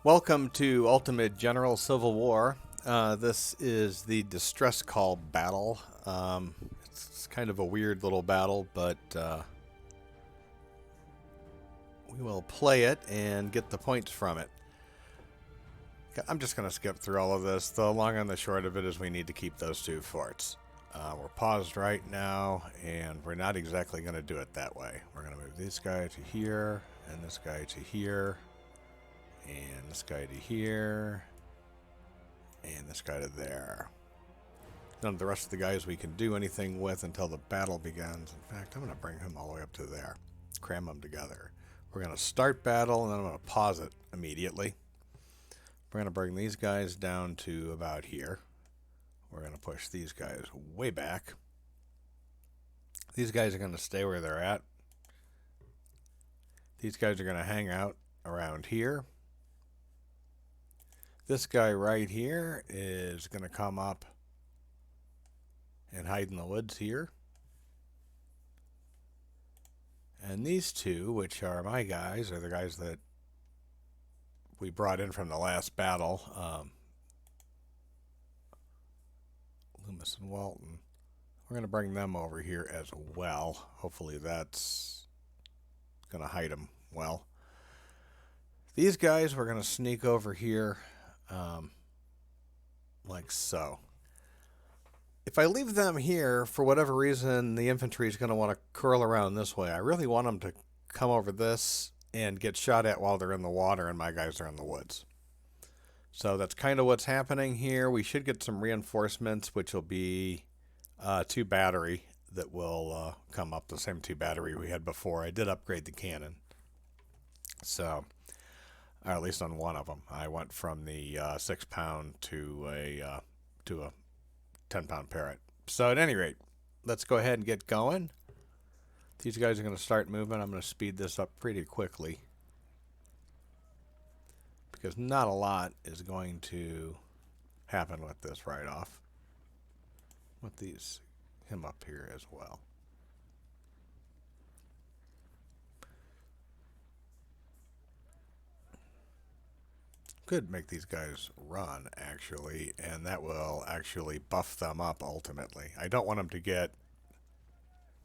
Welcome to Ultimate General Civil War. This is the Distress Call battle. It's kind of a weird little battle, but we will play it and get the points from it. I'm just going to skip through all of this. The long and the short of it is we need to keep those two forts. We're paused right now, and we're not exactly going to do it that way. We're going to move this guy to here, and this guy to here. And this guy to here. And this guy to there. None of the rest of the guys we can do anything with until the battle begins. In fact, I'm going to bring him all the way up to there. Cram them together. We're going to start battle, and then I'm going to pause it immediately. We're going to bring these guys down to about here. We're going to push these guys way back. These guys are going to stay where they're at. These guys are going to hang out around here. This guy right here is going to come up and hide in the woods here. And these two, which are my guys, are the guys that we brought in from the last battle. Loomis and Walton. We're going to bring them over here as well. Hopefully that's going to hide them well. These guys, we're going to sneak over here. Like so. If I leave them here, for whatever reason, the infantry is going to want to curl around this way. I really want them to come over this and get shot at while they're in the water and my guys are in the woods. So that's kind of what's happening here. We should get some reinforcements, which will be 2 battery that will come up, the same 2 battery we had before. I did upgrade the cannon. So... or at least on one of them. I went from the 6-pound to a 10-pound Parrott. So at any rate, let's go ahead and get going. These guys are going to start moving. I'm going to speed this up pretty quickly because not a lot is going to happen with this right off. With him up here as well. Could make these guys run, actually, and that will actually buff them up ultimately. I don't want them to get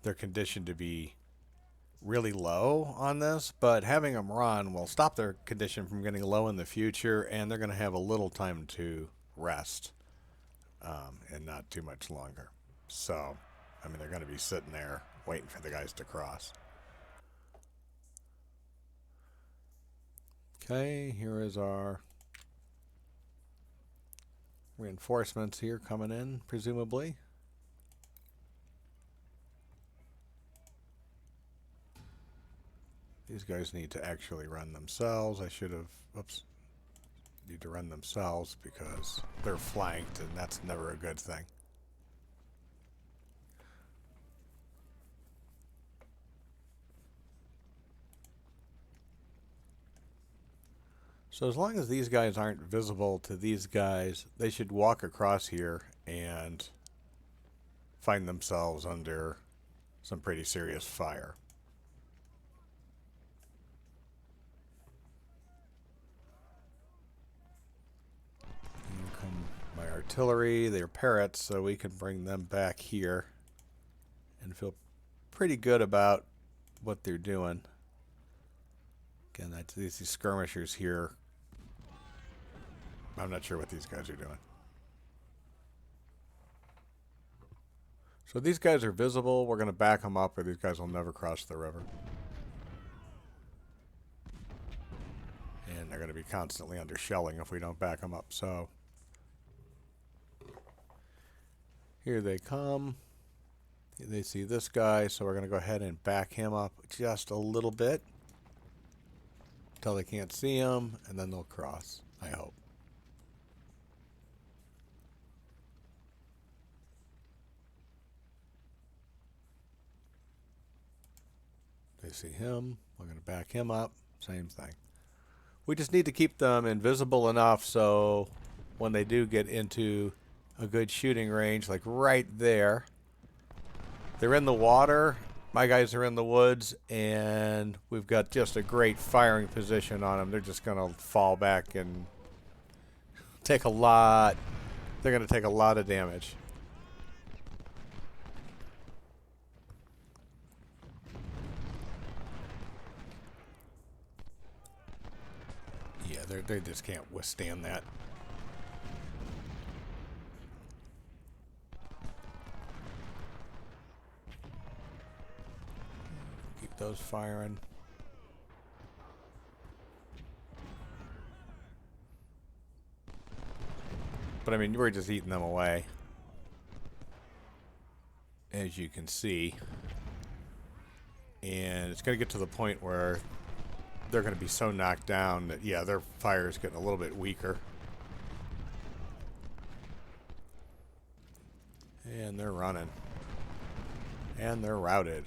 their condition to be really low on this, but having them run will stop their condition from getting low in the future, and they're going to have a little time to rest, and not too much longer. So, I mean, they're going to be sitting there waiting for the guys to cross. Okay, here is our reinforcements here coming in, presumably. These guys need to actually run themselves. I should have, need to run themselves because they're flanked, and that's never a good thing. So as long as these guys aren't visible to these guys, they should walk across here and find themselves under some pretty serious fire. Here come my artillery. They're Parrots, so we can bring them back here and feel pretty good about what they're doing. Again, these skirmishers here, I'm not sure what these guys are doing. So these guys are visible. We're going to back them up or these guys will never cross the river. And they're going to be constantly under shelling if we don't back them up. So here they come. They see this guy, so we're going to go ahead and back him up just a little bit until they can't see him, and then they'll cross, I hope. They see him. We're going to back him up. Same thing. We just need to keep them invisible enough so when they do get into a good shooting range, like right there, they're in the water. My guys are in the woods, and we've got just a great firing position on them. They're just going to fall back and take a lot. They're going to take a lot of damage. Yeah, they just can't withstand that. Keep those firing. But I mean, we're just eating them away, as you can see. And it's going to get to the point where they're going to be so knocked down that, yeah, their fire is getting a little bit weaker. And they're running. And they're routed.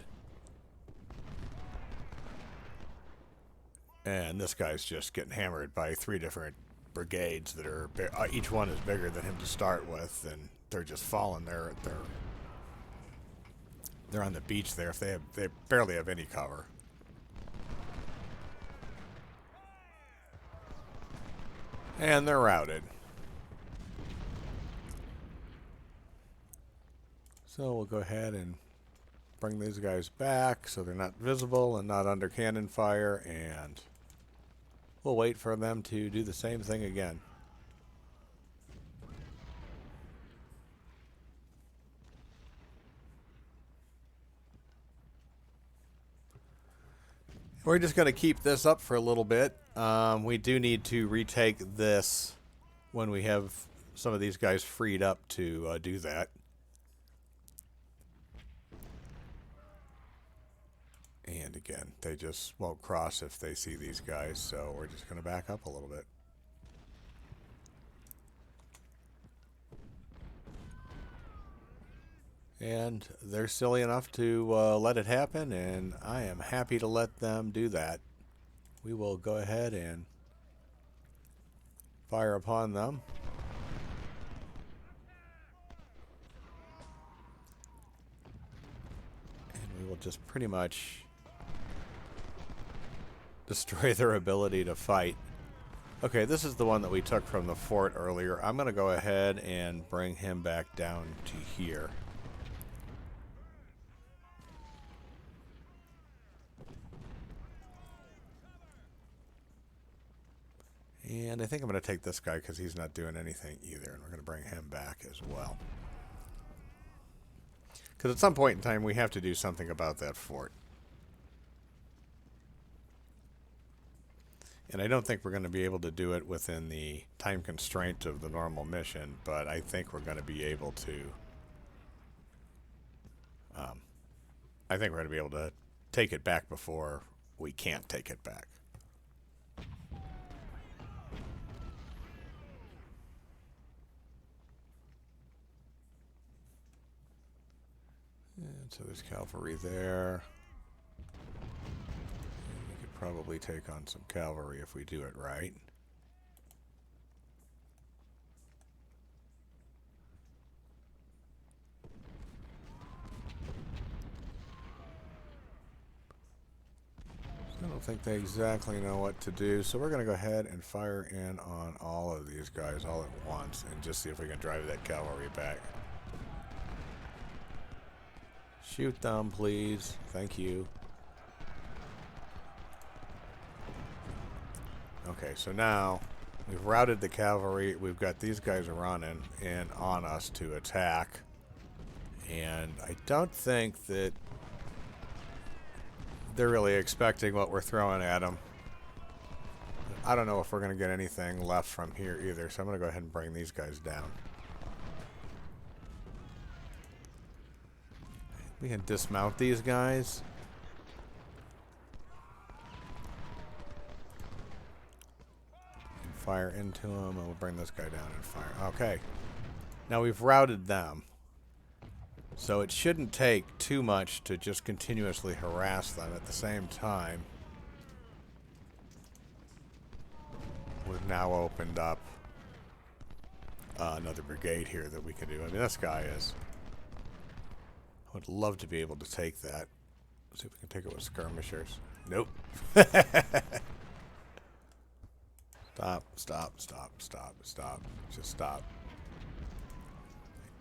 And this guy's just getting hammered by 3 different brigades that are each one is bigger than him to start with, and they're just falling there. They're on the beach there. If they barely have any cover. And they're routed. So we'll go ahead and bring these guys back so they're not visible and not under cannon fire, and we'll wait for them to do the same thing again. We're just going to keep this up for a little bit. We do need to retake this when we have some of these guys freed up to do that. And again, they just won't cross if they see these guys, so we're just going to back up a little bit. And they're silly enough to let it happen, and I am happy to let them do that. We will go ahead and fire upon them. And we will just pretty much destroy their ability to fight. Okay, this is the one that we took from the fort earlier. I'm going to go ahead and bring him back down to here. And I think I'm going to take this guy because he's not doing anything either. And we're going to bring him back as well. Because at some point in time, we have to do something about that fort. And I don't think we're going to be able to do it within the time constraint of the normal mission. But I think we're going to be able to... I think we're going to be able to take it back before we can't take it back. And so there's cavalry there. And we could probably take on some cavalry if we do it right. I don't think they exactly know what to do, so we're going to go ahead and fire in on all of these guys all at once and just see if we can drive that cavalry back. Shoot them, please. Thank you. Okay, so now we've routed the cavalry. We've got these guys running in on us to attack. And I don't think that they're really expecting what we're throwing at them. I don't know if we're going to get anything left from here either, so I'm going to go ahead and bring these guys down. We can dismount these guys. And fire into them, and we'll bring this guy down and fire. Okay. Now we've routed them. So it shouldn't take too much to just continuously harass them at the same time. We've now opened up another brigade here that we can do. I mean, this guy is... I would love to be able to take that. See if we can take it with skirmishers. Nope. Stop, stop, stop, stop, stop. Just stop.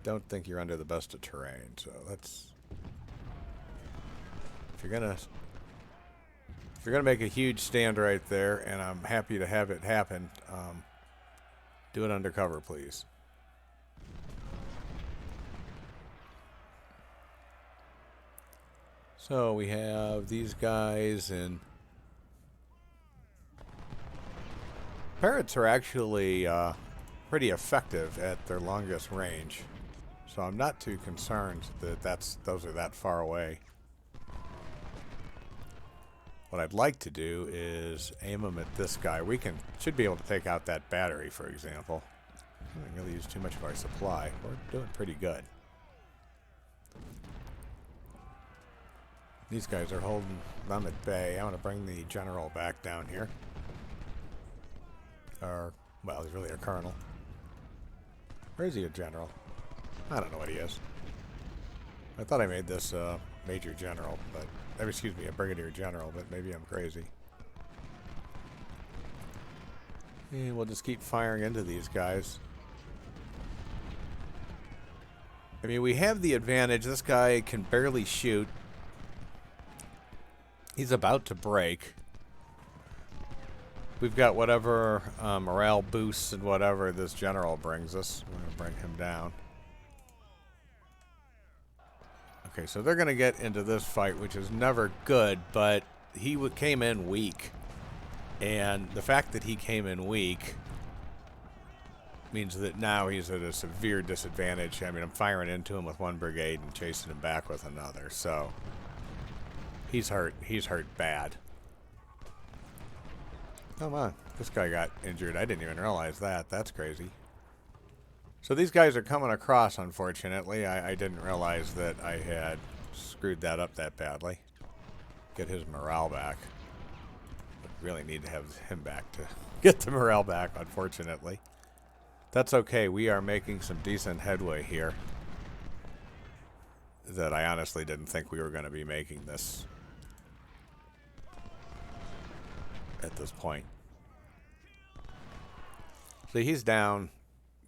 I don't think you're under the best of terrain, so let's... If you're gonna make a huge stand right there, and I'm happy to have it happen, do it undercover, please. So we have these guys, and parrots are actually pretty effective at their longest range, so I'm not too concerned that those are that far away. What I'd like to do is aim them at this guy. We should be able to take out that battery, for example. I didn't really use too much of our supply. We're doing pretty good. These guys are holding them at bay. I want to bring the general back down here. Or, well, he's really a colonel. Or is he a general? I don't know what he is. I thought I made this major general, but... excuse me, a brigadier general, but maybe I'm crazy. And we'll just keep firing into these guys. I mean, we have the advantage. This guy can barely shoot. He's about to break. We've got whatever morale boosts and whatever this general brings us. We're going to bring him down. Okay, so they're going to get into this fight, which is never good, but he came in weak. And the fact that he came in weak means that now he's at a severe disadvantage. I mean, I'm firing into him with one brigade and chasing him back with another, so he's hurt. He's hurt bad. Come on. This guy got injured. I didn't even realize that. That's crazy. So these guys are coming across, unfortunately. I didn't realize that I had screwed that up that badly. Get his morale back. But really need to have him back to get the morale back, unfortunately. That's okay. We are making some decent headway here. That I honestly didn't think we were going to be making this at this point. See, he's down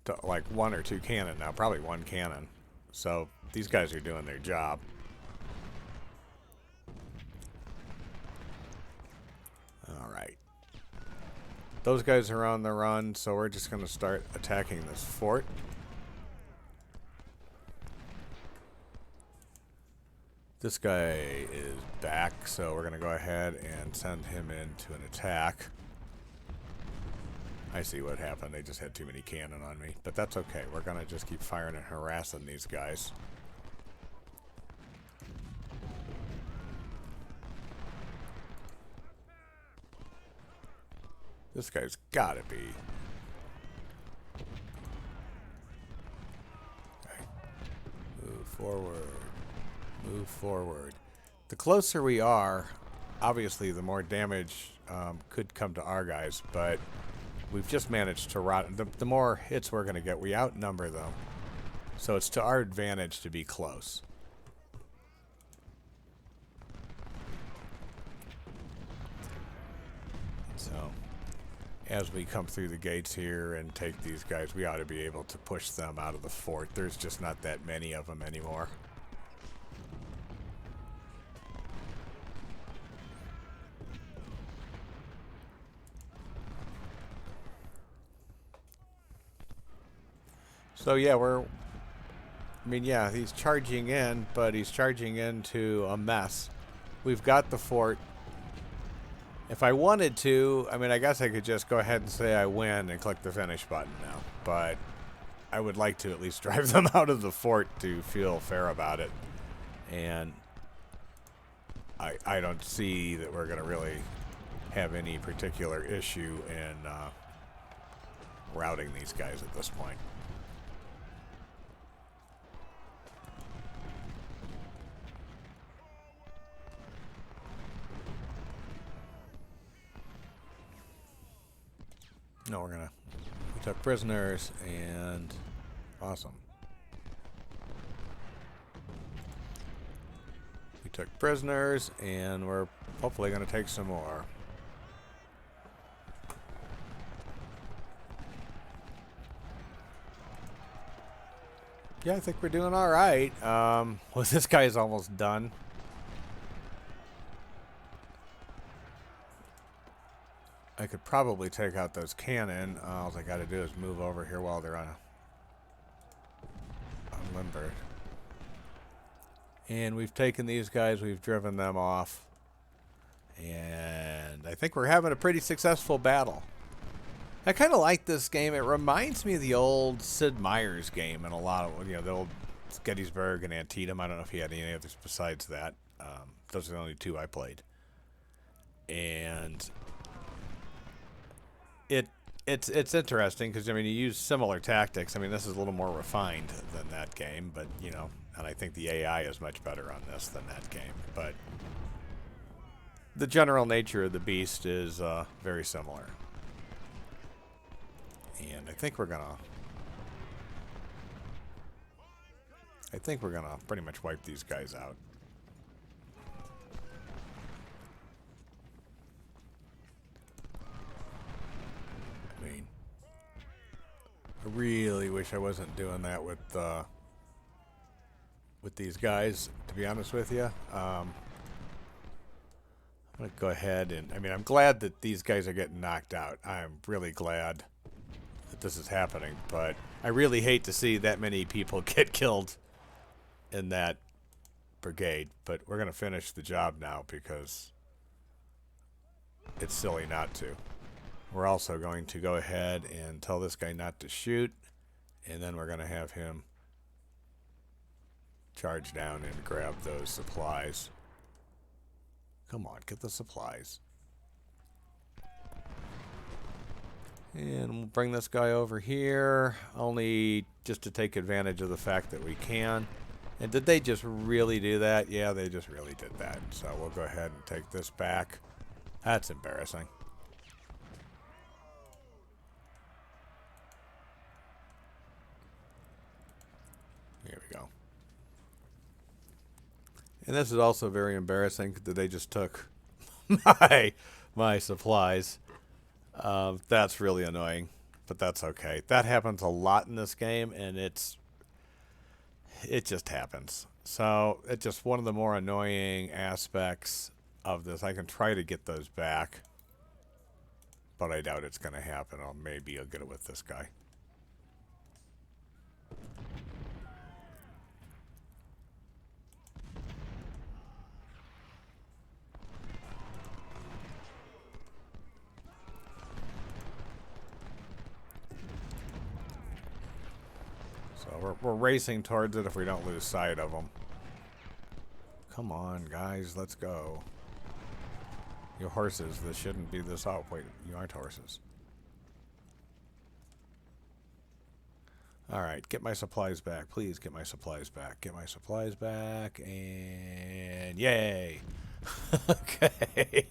to like 1 or 2 cannon now, probably 1 cannon. So these guys are doing their job. All right. Those guys are on the run, so we're just going to start attacking this fort. This guy is back, so we're going to go ahead and send him into an attack. I see what happened. They just had too many cannon on me. But that's okay. We're going to just keep firing and harassing these guys. This guy's got to be... Okay. Move forward. Move forward. The closer we are, obviously the more damage could come to our guys, but we've just managed to rot. The more hits we're going to get, we outnumber them. So it's to our advantage to be close. So as we come through the gates here and take these guys, we ought to be able to push them out of the fort. There's just not that many of them anymore. So yeah, he's charging in, but he's charging into a mess. We've got the fort. If I wanted to, I guess I could just go ahead and say I win and click the finish button now. But I would like to at least drive them out of the fort to feel fair about it. And I don't see that we're going to really have any particular issue in routing these guys at this point. No, we took prisoners, and awesome. We We took prisoners, and we're hopefully going to take some more. Yeah, I think we're doing all right. Well, this guy is almost done. I could probably take out those cannon. All I got to do is move over here while they're unlimbered. And we've taken these guys. We've driven them off. And I think we're having a pretty successful battle. I kind of like this game. It reminds me of the old Sid Meier's game and a lot of, you know, the old Gettysburg and Antietam. I don't know if he had any others besides that. Those are the only two I played. And it's interesting because, I mean, you use similar tactics. I mean, this is a little more refined than that game, but, you know, and I think the AI is much better on this than that game. But the general nature of the beast is very similar. And I think we're gonna pretty much wipe these guys out. I mean, I really wish I wasn't doing that with these guys, to be honest with you. I'm gonna go ahead and, I mean, I'm glad that these guys are getting knocked out. I'm really glad that this is happening, but I really hate to see that many people get killed in that brigade. But we're gonna finish the job now because it's silly not to. We're also going to go ahead and tell this guy not to shoot, and then we're gonna have him charge down and grab those supplies. Come on, get the supplies. And we'll bring this guy over here, only just to take advantage of the fact that we can. And did they just really do that? Yeah, they just really did that. So we'll go ahead and take this back. That's embarrassing. Here we go. And this is also very embarrassing that they just took my supplies. That's really annoying, but that's okay. That happens a lot in this game, and it just happens. So it's just one of the more annoying aspects of this. I can try to get those back, but I doubt it's going to happen. Or maybe I'll get it with this guy. We're racing towards it if we don't lose sight of them. Come on, guys, let's go. You horses, this shouldn't be this out. Wait, you aren't horses. Alright, get my supplies back. Please get my supplies back. Get my supplies back, and yay! Okay.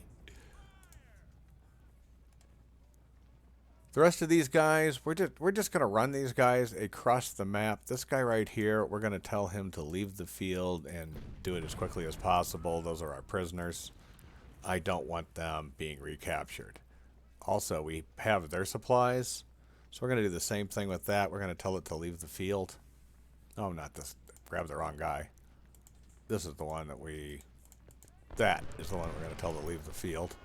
The rest of these guys, we're just going to run these guys across the map. This guy right here, we're going to tell him to leave the field and do it as quickly as possible. Those are our prisoners. I don't want them being recaptured. Also, we have their supplies, so we're going to do the same thing with that. We're going to tell it to leave the field. Oh, not this. Grab the wrong guy. This is the one that that is the one we're going to tell to leave the field.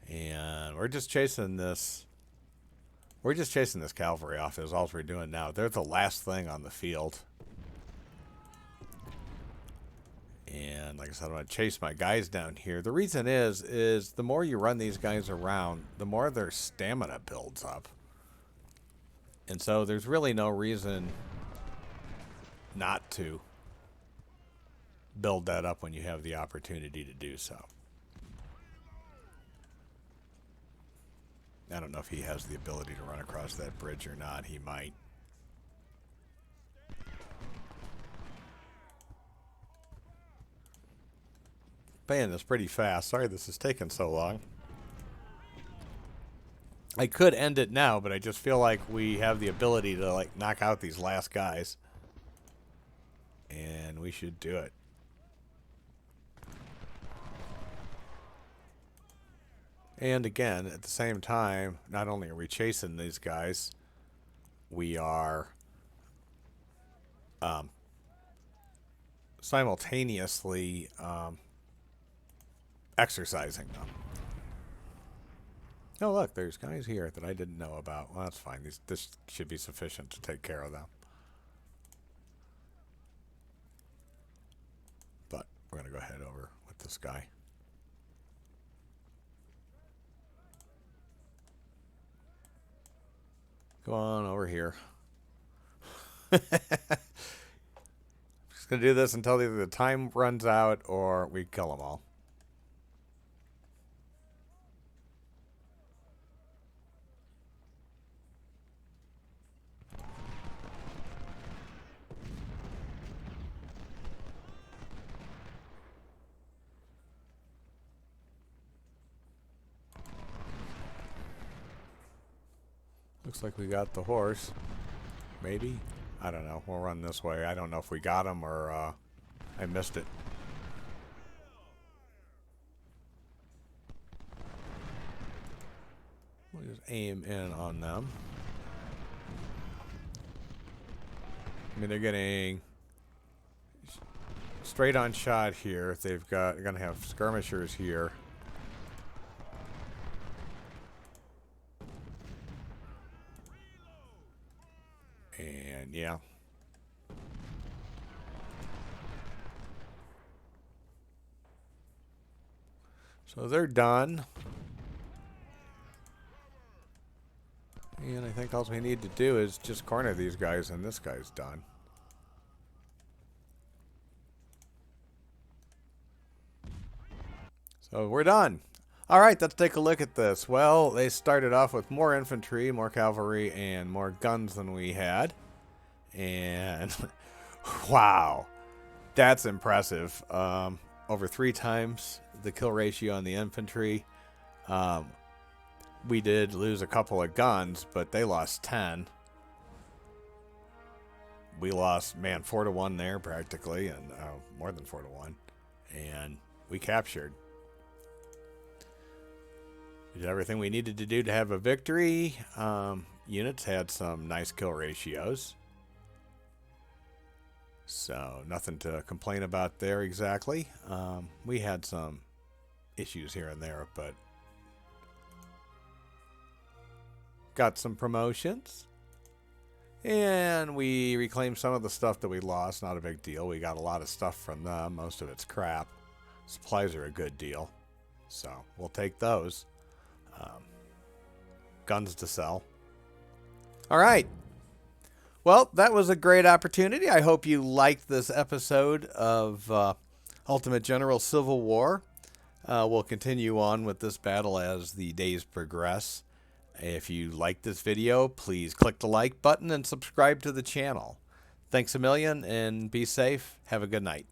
And we're just chasing this. We're just chasing this cavalry off is all we're doing now. They're the last thing on the field. And like I said, I'm going to chase my guys down here. The reason is the more you run these guys around, the more their stamina builds up. And so there's really no reason not to build that up when you have the opportunity to do so. I don't know if he has the ability to run across that bridge or not. He might. Man, that's pretty fast. Sorry this is taking so long. I could end it now, but I just feel like we have the ability to, like, knock out these last guys. And we should do it. And again, at the same time, not only are we chasing these guys, we are simultaneously exercising them. Oh, look, there's guys here that I didn't know about. Well, that's fine. This should be sufficient to take care of them. But we're going to go ahead over with this guy. Go on over here. I'm just going to do this until either the time runs out or we kill them all. Looks like we got the horse. Maybe? I don't know. We'll run this way. I don't know if we got him or I missed it. We'll just aim in on them. I mean, they're getting straight on shot here. They're going to have skirmishers here. And yeah. So they're done. And I think all we need to do is just corner these guys and this guy's done. So we're done. All right, let's take a look at this. Well, they started off with more infantry, more cavalry, and more guns than we had. And wow, that's impressive. Over 3 times the kill ratio on the infantry. We did lose a couple of guns, but they lost 10. We lost, man, 4-1 there practically, and more than 4-1. And we captured. We did everything we needed to do to have a victory. Units had some nice kill ratios. So nothing to complain about there exactly. We had some issues here and there, but got some promotions. And we reclaimed some of the stuff that we lost. Not a big deal. We got a lot of stuff from them. Most of it's crap. Supplies are a good deal. So we'll take those. Guns to sell. All right. Well, that was a great opportunity. I hope you liked this episode of Ultimate General Civil War. We'll continue on with this battle as the days progress. If you like this video, please click the like button and subscribe to the channel. Thanks a million and be safe. Have a good night.